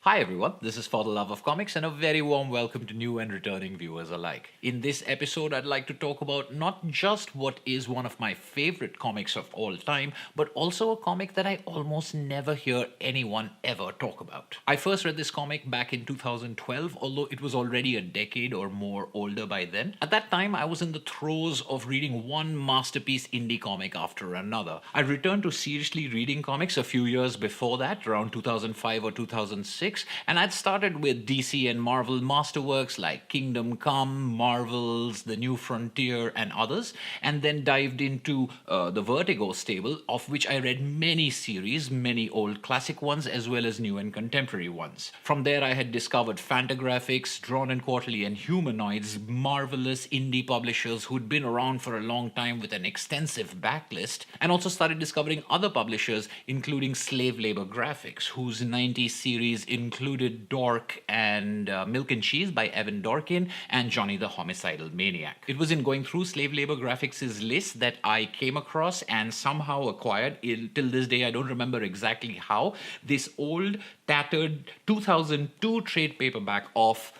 Hi everyone, this is For the Love of Comics and a very warm welcome to new and returning viewers alike. In this episode, I'd like to talk about not just what is one of my favorite comics of all time, but also a comic that I almost never hear anyone ever talk about. I first read this comic back in 2012, although it was already a decade or more older by then. At that time, I was in the throes of reading one masterpiece indie comic after another. I returned to seriously reading comics a few years before that, around 2005 or 2006. And I'd started with DC and Marvel masterworks like Kingdom Come, Marvel's The New Frontier, and others, and then dived into the Vertigo stable, of which I read many series, many old classic ones, as well as new and contemporary ones. From there, I had discovered Fantagraphics, Drawn and Quarterly, and Humanoids, marvelous indie publishers who'd been around for a long time with an extensive backlist, and also started discovering other publishers, including Slave Labor Graphics, whose 90s series included Dork and Milk and Cheese by Evan Dorkin and Johnny the Homicidal Maniac. It was in going through Slave Labor Graphics' list that I came across and somehow acquired, till this day I don't remember exactly how, this old, tattered 2002 trade paperback of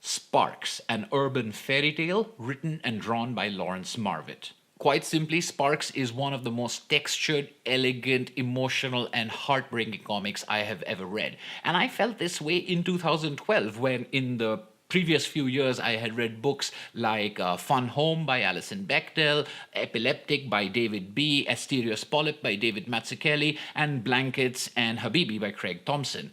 Sparks, an Urban Fairytale written and drawn by Lawrence Marvit. Quite simply, Sparks is one of the most textured, elegant, emotional, and heartbreaking comics I have ever read. And I felt this way in 2012 when, in the previous few years, I had read books like Fun Home by Alison Bechdel, Epileptic by David B., Asterios Polyp by David Mazzucchelli, and Blankets and Habibi by Craig Thompson.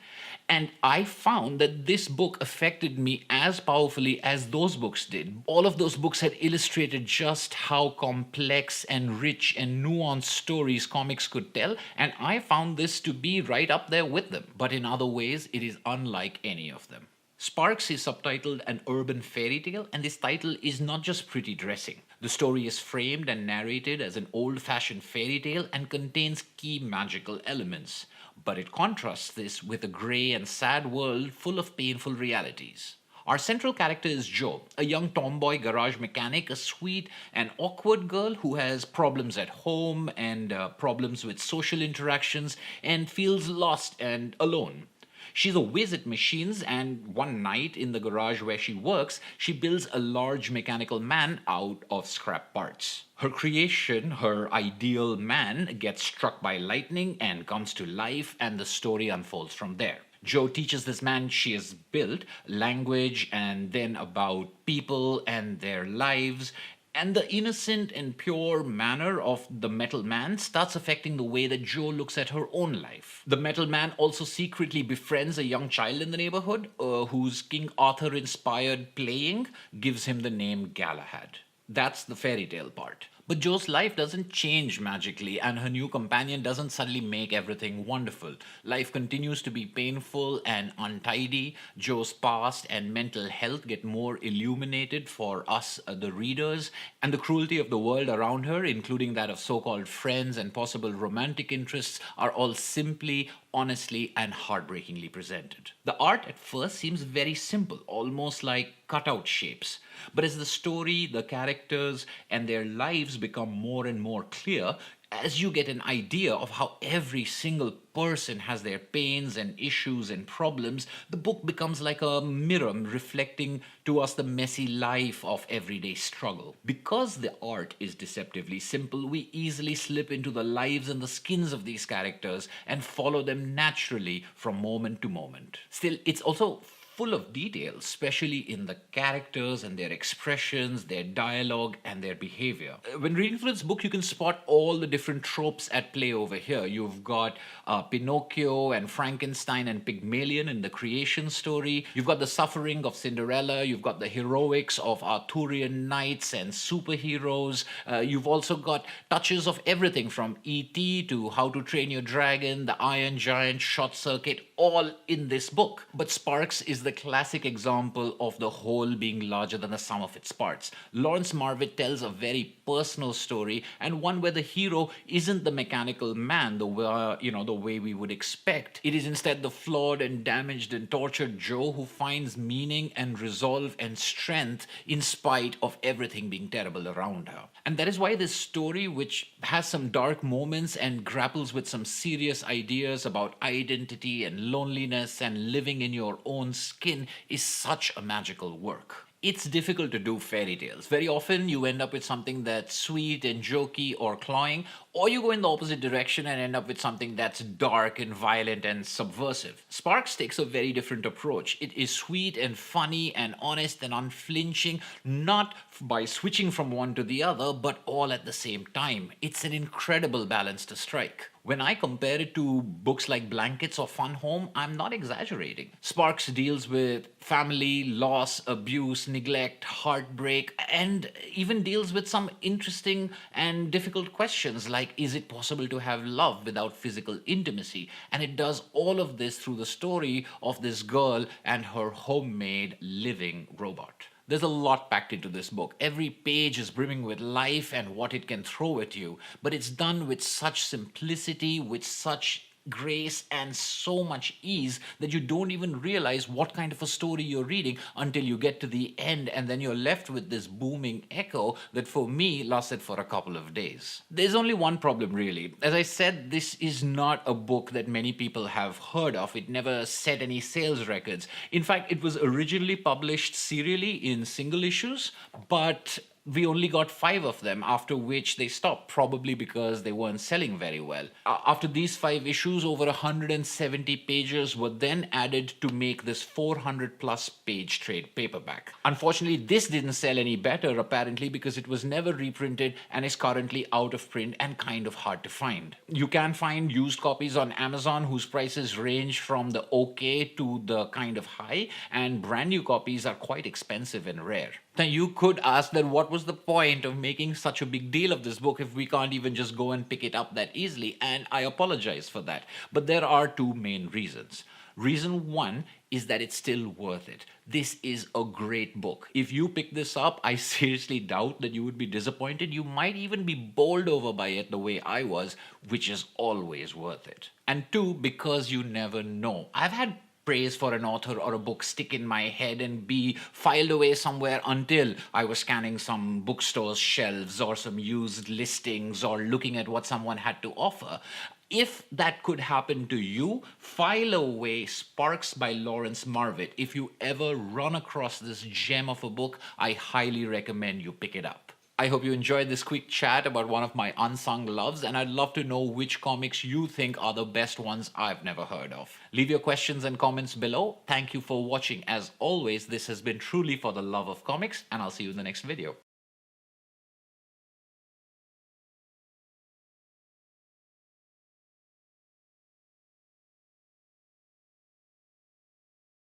And I found that this book affected me as powerfully as those books did. All of those books had illustrated just how complex and rich and nuanced stories comics could tell, and I found this to be right up there with them. But in other ways, it is unlike any of them. Sparks is subtitled An Urban Fairytale, and this title is not just pretty dressing. The story is framed and narrated as an old-fashioned fairy tale and contains key magical elements. But it contrasts this with a grey and sad world full of painful realities. Our central character is Jo, a young tomboy garage mechanic, a sweet and awkward girl who has problems at home and problems with social interactions and feels lost and alone. She's a whiz at machines, and one night in the garage where she works, she builds a large mechanical man out of scrap parts. Her creation, her ideal man, gets struck by lightning and comes to life, and the story unfolds from there. Jo teaches this man she has built language and then about people and their lives, and the innocent and pure manner of the metal man starts affecting the way that Jo looks at her own life. The metal man also secretly befriends a young child in the neighborhood whose King Arthur inspired playing gives him the name Galahad. That's the fairy tale part. But Jo's life doesn't change magically, and her new companion doesn't suddenly make everything wonderful. Life continues to be painful and untidy. Jo's past and mental health get more illuminated for us, the readers, and the cruelty of the world around her, including that of so-called friends and possible romantic interests, are all simply, honestly, and heartbreakingly presented. The art at first seems very simple, almost like cutout shapes. But as the story, the characters, and their lives become more and more clear, as you get an idea of how every single person has their pains and issues and problems, the book becomes like a mirror reflecting to us the messy life of everyday struggle. Because the art is deceptively simple, we easily slip into the lives and the skins of these characters and follow them naturally from moment to moment. Still, it's also full of detail, especially in the characters and their expressions, their dialogue, and their behavior. When reading through this book, you can spot all the different tropes at play over here. You've got Pinocchio and Frankenstein and Pygmalion in the creation story. You've got the suffering of Cinderella. You've got the heroics of Arthurian knights and superheroes. You've also got touches of everything from E.T. to How to Train Your Dragon, the Iron Giant, Short Circuit, all in this book. But Sparks is the classic example of the whole being larger than the sum of its parts. Lawrence Marvit tells a very personal story, and one where the hero isn't the mechanical man, the way we would expect. It is instead the flawed and damaged and tortured Jo who finds meaning and resolve and strength in spite of everything being terrible around her. And that is why this story, which has some dark moments and grapples with some serious ideas about identity and loneliness and living in your own skin is such a magical work. It's difficult to do fairy tales. Very often you end up with something that's sweet and jokey or cloying, or you go in the opposite direction and end up with something that's dark and violent and subversive. Sparks takes a very different approach. It is sweet and funny and honest and unflinching, not by switching from one to the other, but all at the same time. It's an incredible balance to strike. When I compare it to books like Blankets or Fun Home, I'm not exaggerating. Sparks deals with family, loss, abuse, neglect, heartbreak, and even deals with some interesting and difficult questions like, is it possible to have love without physical intimacy? And it does all of this through the story of this girl and her homemade living robot. There's a lot packed into this book. Every page is brimming with life and what it can throw at you, but it's done with such simplicity, with such grace and so much ease that you don't even realize what kind of a story you're reading until you get to the end, and then you're left with this booming echo that for me lasted for a couple of days. There's only one problem really. As I said, this is not a book that many people have heard of. It never set any sales records. In fact, it was originally published serially in single issues, but we only got 5 of them, after which they stopped, probably because they weren't selling very well. After these 5 issues, over 170 pages were then added to make this 400 plus page trade paperback. Unfortunately, this didn't sell any better apparently because it was never reprinted and is currently out of print and kind of hard to find. You can find used copies on Amazon whose prices range from the okay to the kind of high, and brand new copies are quite expensive and rare. Now you could ask that what was the point of making such a big deal of this book if we can't even just go and pick it up that easily, and I apologize for that. But there are 2 main reasons. Reason 1 is that it's still worth it. This is a great book. If you pick this up, I seriously doubt that you would be disappointed. You might even be bowled over by it the way I was, which is always worth it. And 2, because you never know. I've had praise for an author or a book stick in my head and be filed away somewhere until I was scanning some bookstore's shelves or some used listings or looking at what someone had to offer. If that could happen to you, file away Sparks by Lawrence Marvit. If you ever run across this gem of a book, I highly recommend you pick it up. I hope you enjoyed this quick chat about one of my unsung loves, and I'd love to know which comics you think are the best ones I've never heard of. Leave your questions and comments below. Thank you for watching. As always, this has been truly for the love of comics, and I'll see you in the next video.